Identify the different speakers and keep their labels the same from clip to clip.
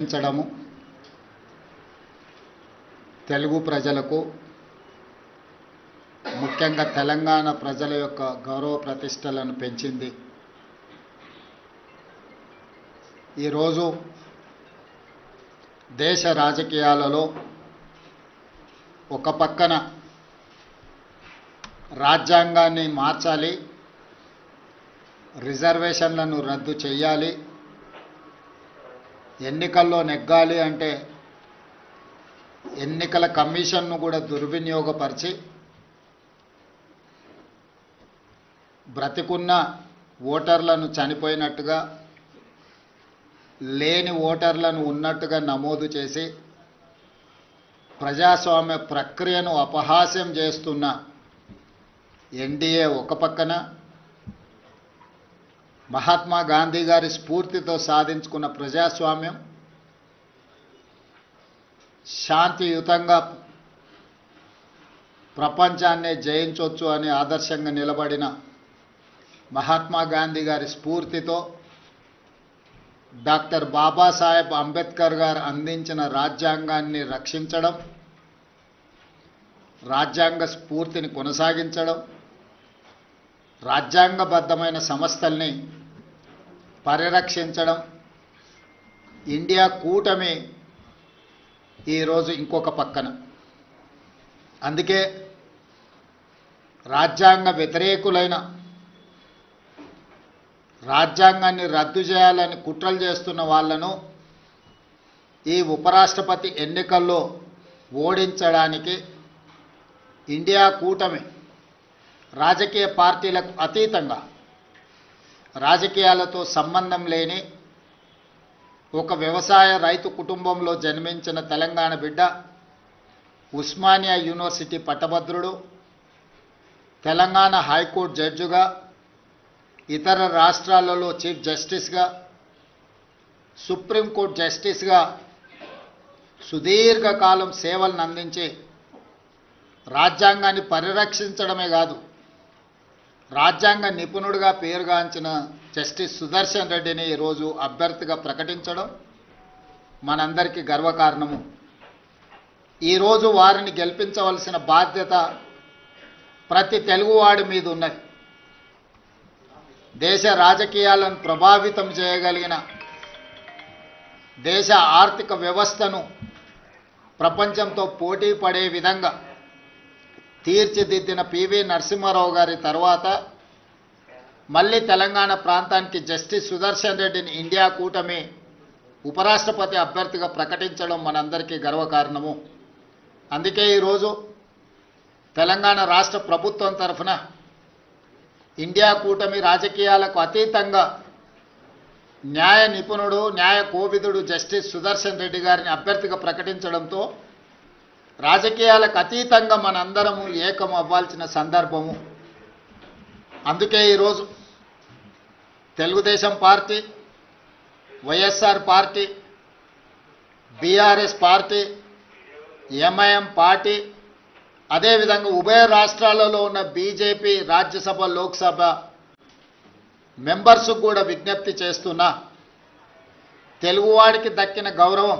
Speaker 1: పెంచడము తెలుగు ప్రజలకు ముఖ్యంగా తెలంగాణ ప్రజల యొక్క గౌరవ ప్రతిష్టలను పెంచింది. ఈరోజు దేశ రాజకీయాలలో ఒక పక్కన రాజ్యాంగాన్ని మార్చాలి, రిజర్వేషన్లను రద్దు చేయాలి, ఎన్నికల్లో నెగ్గాలి అంటే ఎన్నికల కమిషన్ను కూడా దుర్వినియోగపరిచి బ్రతికున్న ఓటర్లను చనిపోయినట్టుగా, లేని ఓటర్లను ఉన్నట్టుగా నమోదు చేసి ప్రజాస్వామ్య ప్రక్రియను అపహాస్యం చేస్తున్న ఎన్డీఏ ఒక పక్కన, మహాత్మా గాంధీ గారి స్ఫూర్తితో సాధించుకున్న ప్రజాస్వామ్యం శాంతియుతంగా ప్రపంచాన్నే జయించవచ్చు అని ఆదర్శంగా నిలబడిన మహాత్మా గాంధీ గారి స్ఫూర్తితో డాక్టర్ బాబాసాహెబ్ అంబేద్కర్ గారు అందించిన రాజ్యాంగాన్ని రక్షించడం, రాజ్యాంగ స్ఫూర్తిని కొనసాగించడం, రాజ్యాంగబద్ధమైన సంస్థల్ని పరిరక్షించడం, ఇండియా కూటమి ఈరోజు ఇంకొక పక్కన. అందుకే రాజ్యాంగ వ్యతిరేకులైన, రాజ్యాంగాన్ని రద్దు చేయాలని కుట్రలు చేస్తున్న వాళ్ళను ఈ ఉపరాష్ట్రపతి ఎన్నికల్లో ఓడించడానికి ఇండియా కూటమి రాజకీయ పార్టీలకు అతీతంగా, రాజకీయాలతో సంబంధం లేని ఒక వ్యవసాయ రైతు కుటుంబంలో జన్మించిన తెలంగాణ బిడ్డ, ఉస్మానియా యూనివర్సిటీ పట్టభద్రుడు, తెలంగాణ హైకోర్టు జడ్జిగా, ఇతర రాష్ట్రాలలో చీఫ్ జస్టిస్గా, సుప్రీంకోర్టు జస్టిస్గా సుదీర్ఘకాలం సేవలను అందించి రాజ్యాంగాన్ని పరిరక్షించడమే కాదు, రాజ్యాంగ నిపుణుడిగా పేరుగాంచిన జస్టిస్ సుదర్శన్ రెడ్డిని ఈరోజు అభ్యర్థిగా ప్రకటించడం మనందరికీ గర్వకారణము. ఈరోజు వారిని గెలిపించవలసిన బాధ్యత ప్రతి తెలుగువాడి మీద ఉన్నది. దేశ రాజకీయాలను ప్రభావితం చేయగలిగిన, దేశ ఆర్థిక వ్యవస్థను ప్రపంచంతో పోటీ పడే విధంగా తీర్చిదిద్దిన పివి నరసింహారావు గారి తర్వాత మళ్ళీ తెలంగాణ ప్రాంతానికి జస్టిస్ సుదర్శన్ రెడ్డిని ఇండియా కూటమి ఉపరాష్ట్రపతి అభ్యర్థిగా ప్రకటించడం మనందరికీ గర్వకారణము. అందుకే ఈరోజు తెలంగాణ రాష్ట్ర ప్రభుత్వం తరఫున ఇండియా కూటమి రాజకీయాలకు అతీతంగా న్యాయ నిపుణుడు, న్యాయ కోవిదుడు జస్టిస్ సుదర్శన్ రెడ్డి గారిని అభ్యర్థిగా ప్రకటించడంతో రాజకీయాలకు అతీతంగా మనందరము ఏకం అవ్వాల్సిన సందర్భము. అందుకే ఈరోజు Telugu Desam party, YSR party, BRS party, MIM party, అదేవిధంగా ఉభయ రాష్ట్రాలలో ఉన్న బీజేపీ రాజ్యసభ, లోక్సభ మెంబర్స్కు కూడా విజ్ఞప్తి చేస్తున్నా, తెలుగువాడికి దక్కిన గౌరవం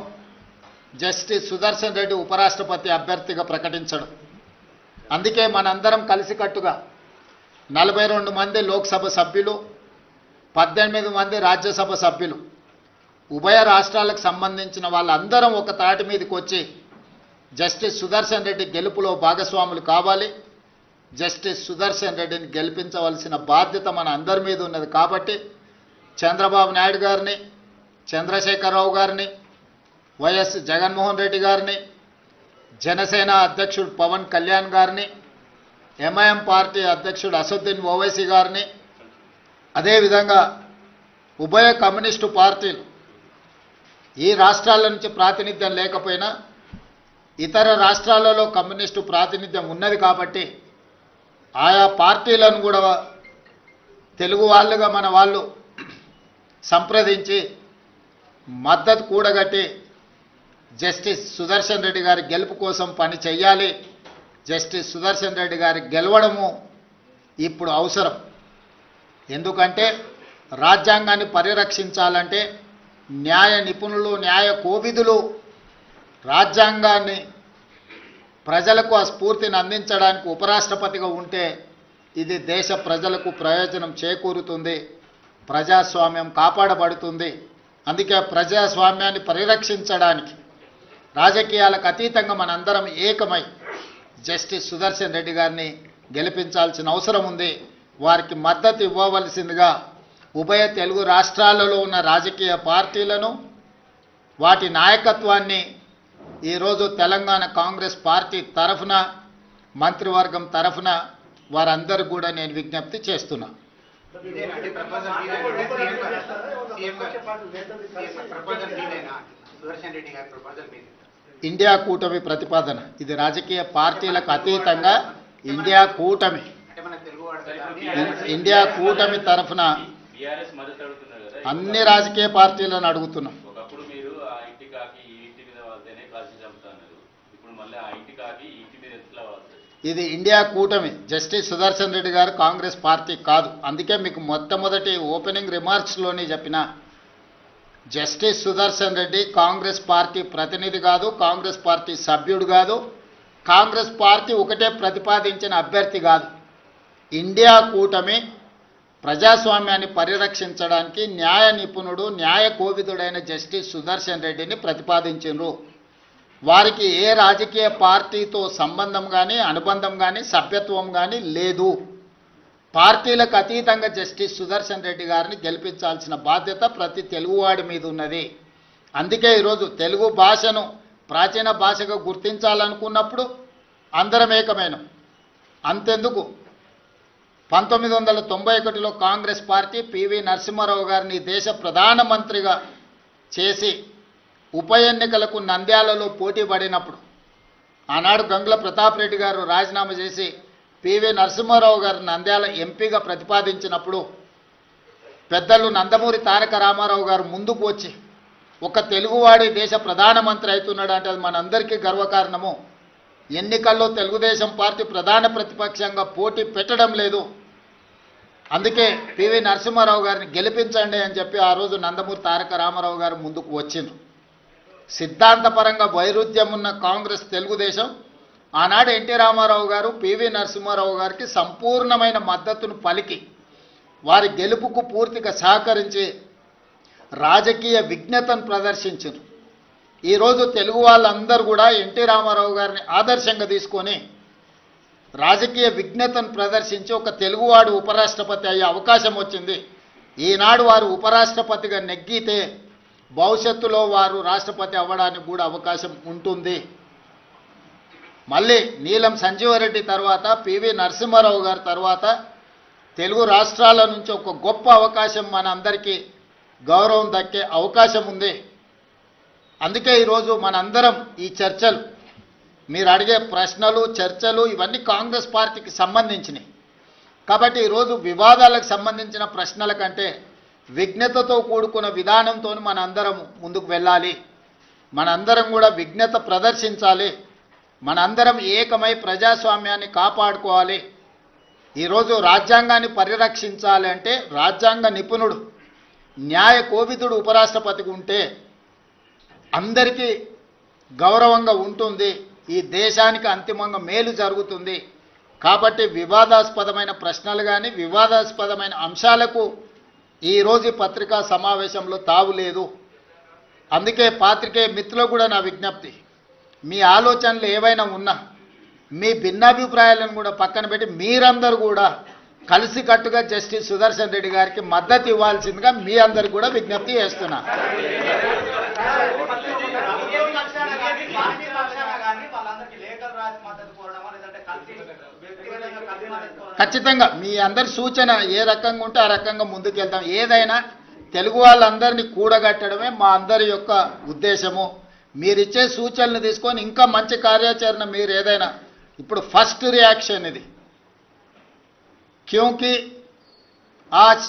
Speaker 1: జస్టిస్ సుదర్శన్ రెడ్డి ఉపరాష్ట్రపతి అభ్యర్థిగా ప్రకటించడం. అందుకే మనందరం కలిసికట్టుగా 42 మంది లోక్సభ సభ్యులు, 18 మంది రాజ్యసభ సభ్యులు, ఉభయ రాష్ట్రాలకు సంబంధించిన వాళ్ళందరం ఒక తాటి మీదకి వచ్చి జస్టిస్ సుదర్శన్ రెడ్డి గెలుపులో భాగస్వాములు కావాలి. జస్టిస్ సుదర్శన్ రెడ్డిని గెలిపించవలసిన బాధ్యత మన అందరి మీద ఉన్నది. కాబట్టి చంద్రబాబు నాయుడు గారిని, చంద్రశేఖరరావు గారిని, వైఎస్ జగన్మోహన్ రెడ్డి గారిని, జనసేన అధ్యక్షుడు పవన్ కళ్యాణ్ గారిని, ఎంఐఎం పార్టీ అధ్యక్షుడు అసదుద్దీన్ ఓవైసీ గారిని, అదేవిధంగా ఉభయ కమ్యూనిస్టు పార్టీలు, ఈ రాష్ట్రాల నుంచి ప్రాతినిధ్యం లేకపోయినా ఇతర రాష్ట్రాలలో కమ్యూనిస్టు ప్రాతినిధ్యం ఉన్నది కాబట్టి ఆయా పార్టీలను కూడా తెలుగు వాళ్ళుగా మన వాళ్ళు సంప్రదించి మద్దతు కూడగట్టి జస్టిస్ సుదర్శన్ రెడ్డి గారి గెలుపు కోసం పని చేయాలి. జస్టిస్ సుదర్శన్ రెడ్డి గారి గెలవడము ఇప్పుడు అవసరం. ఎందుకంటే రాజ్యాంగాన్ని పరిరక్షించాలంటే న్యాయ నిపుణులు, న్యాయ కోవిదులు రాజ్యాంగాన్ని ప్రజలకు ఆ స్ఫూర్తిని అందించడానికి ఉపరాష్ట్రపతిగా ఉంటే ఇది దేశ ప్రజలకు ప్రయోజనం చేకూరుతుంది, ప్రజాస్వామ్యం కాపాడబడుతుంది. అందుకే ప్రజాస్వామ్యాన్ని పరిరక్షించడానికి రాజకీయాలకు అతీతంగా మనందరం ఏకమై జస్టిస్ సుదర్శన్ రెడ్డి గారిని గెలిపించాల్సిన అవసరం ఉంది. వారికి మద్దతు ఇవ్వవలసిందిగా ఉభయ తెలుగు రాష్ట్రాలలో ఉన్న రాజకీయ పార్టీలను, వాటి నాయకత్వాన్ని ఈరోజు తెలంగాణ కాంగ్రెస్ పార్టీ తరఫున, మంత్రివర్గం తరఫున వారందరూ కూడా నేను విజ్ఞప్తి చేస్తున్నా. ఇండియా కూటమి ప్రతిపాదన ఇది రాజకీయ పార్టీలకు అతీతంగా ఇండియా కూటమి తరఫున అన్ని రాజకీయ పార్టీలను అడుగుతున్నాం. ఇది ఇండియా కూటమి, జస్టిస్ సుదర్శన్ రెడ్డి గారు కాంగ్రెస్ పార్టీ కాదు. అందుకే మీకు మొట్టమొదటి ఓపెనింగ్ రిమార్క్స్లోనే చెప్పిన, జస్టిస్ సుదర్శన్ రెడ్డి కాంగ్రెస్ పార్టీ ప్రతినిధి కాదు, కాంగ్రెస్ పార్టీ సభ్యుడు కాదు, కాంగ్రెస్ పార్టీ ఒకటే ప్రతిపాదించిన అభ్యర్థి కాదు. ఇండియా కూటమి ప్రజాస్వామ్యాన్ని పరిరక్షించడానికి న్యాయ నిపుణుడు, న్యాయ కోవిదుడైన జస్టిస్ సుదర్శన్ రెడ్డిని ప్రతిపాదించారు. వారికి ఏ రాజకీయ పార్టీతో సంబంధం కానీ, అనుబంధం కానీ, సభ్యత్వం కానీ లేదు. పార్టీలకు అతీతంగా జస్టిస్ సుదర్శన్ రెడ్డి గారిని గెలిపించాల్సిన బాధ్యత ప్రతి తెలుగువాడి మీద ఉన్నది. అందుకే ఈరోజు తెలుగు భాషను ప్రాచీన భాషగా గుర్తించాలనుకున్నప్పుడు అందరం ఏకమైనం. అంతెందుకు 1991లో కాంగ్రెస్ పార్టీ పివి నరసింహారావు గారిని దేశ ప్రధానమంత్రిగా చేసి ఉప ఎన్నికలకు నంద్యాలలో పోటీ పడినప్పుడు ఆనాడు గంగుల ప్రతాప్ రెడ్డి గారు రాజీనామా చేసి పివి నరసింహారావు గారు నంద్యాల ఎంపీగా ప్రతిపాదించినప్పుడు పెద్దలు నందమూరి తారక రామారావు గారు ముందుకు వచ్చి ఒక తెలుగువాడి దేశ ప్రధానమంత్రి అవుతున్నాడు అంటే అది మనందరికీ గర్వకారణము. ఎన్నికల్లో తెలుగుదేశం పార్టీ ప్రధాన ప్రతిపక్షంగా పోటీ పెట్టడం లేదు, అందుకే పివి నరసింహారావు గారిని గెలిపించండి అని చెప్పి ఆ రోజు నందమూరి తారక రామారావు గారు ముందుకు వచ్చిండ్రు. సిద్ధాంతపరంగా వైరుధ్యం ఉన్న కాంగ్రెస్, తెలుగుదేశం ఆనాడు ఎన్టీ రామారావు గారు పివి నరసింహారావు గారికి సంపూర్ణమైన మద్దతును పలికి వారి గెలుపుకు పూర్తిగా సహకరించి రాజకీయ విజ్ఞతను ప్రదర్శించారు. ఈరోజు తెలుగు వాళ్ళందరూ కూడా ఎన్టీ రామారావు గారిని ఆదర్శంగా తీసుకొని రాజకీయ విజ్ఞతను ప్రదర్శించి ఒక తెలుగువాడు ఉపరాష్ట్రపతి అయ్యే అవకాశం వచ్చింది. ఈనాడు వారు ఉపరాష్ట్రపతిగా నెగ్గితే భవిష్యత్తులో వారు రాష్ట్రపతి అవ్వడానికి కూడా అవకాశం ఉంటుంది. మళ్ళీ నీలం సంజీవరెడ్డి తర్వాత పివి నరసింహారావు గారి తర్వాత తెలుగు రాష్ట్రాల నుంచి ఒక గొప్ప అవకాశం మన అందరికీ గౌరవం దక్కే అవకాశం ఉంది. అందుకే ఈరోజు మనందరం ఈ చర్చలు, మీరు అడిగే ప్రశ్నలు, చర్చలు ఇవన్నీ కాంగ్రెస్ పార్టీకి సంబంధించినవి. కాబట్టి ఈరోజు వివాదాలకు సంబంధించిన ప్రశ్నల కంటే విజ్ఞతతో కూడుకున్న విధానంతో మనందరం ముందుకు వెళ్ళాలి. మనందరం కూడా విజ్ఞత ప్రదర్శించాలి. మనందరం ఏకమై ప్రజాస్వామ్యాన్ని కాపాడుకోవాలి. ఈరోజు రాజ్యాంగాన్ని పరిరక్షించాలి అంటే రాజ్యాంగ నిపుణుడు, న్యాయ కోవిదుడు ఉపరాష్ట్రపతిగా ఉంటే అందరికీ గౌరవంగా ఉంటుంది, ఈ దేశానికి అంతిమంగా మేలు జరుగుతుంది. కాబట్టి వివాదాస్పదమైన ప్రశ్నలు కానీ, వివాదాస్పదమైన అంశాలకు ఈరోజు పత్రికా సమావేశంలో తావు లేదు. అందుకే పాత్రికేయ మిత్రులకు కూడా నా విజ్ఞప్తి, మీ ఆలోచనలు ఏవైనా ఉన్నా మీ భిన్నాభిప్రాయాలను కూడా పక్కన పెట్టి మీరందరూ కూడా కలిసికట్టుగా జస్టిస్ సుదర్శన్ రెడ్డి గారికి మద్దతు ఇవ్వాల్సిందిగా మీ అందరు కూడా విజ్ఞప్తి చేస్తున్నా. ఖచ్చితంగా మీ అందరి సూచన ఏ రకంగా ఉంటే ఆ రకంగా ముందుకెళ్తాం. ఏదైనా తెలుగు వాళ్ళందరినీ కూడగట్టడమే మా అందరి యొక్క ఉద్దేశము. మీరిచ్చే సూచనలు తీసుకొని ఇంకా మంచి కార్యాచరణ మీరు ఏదైనా, ఇప్పుడు ఫస్ట్ రియాక్షన్ ఇది, క్యూంకి आज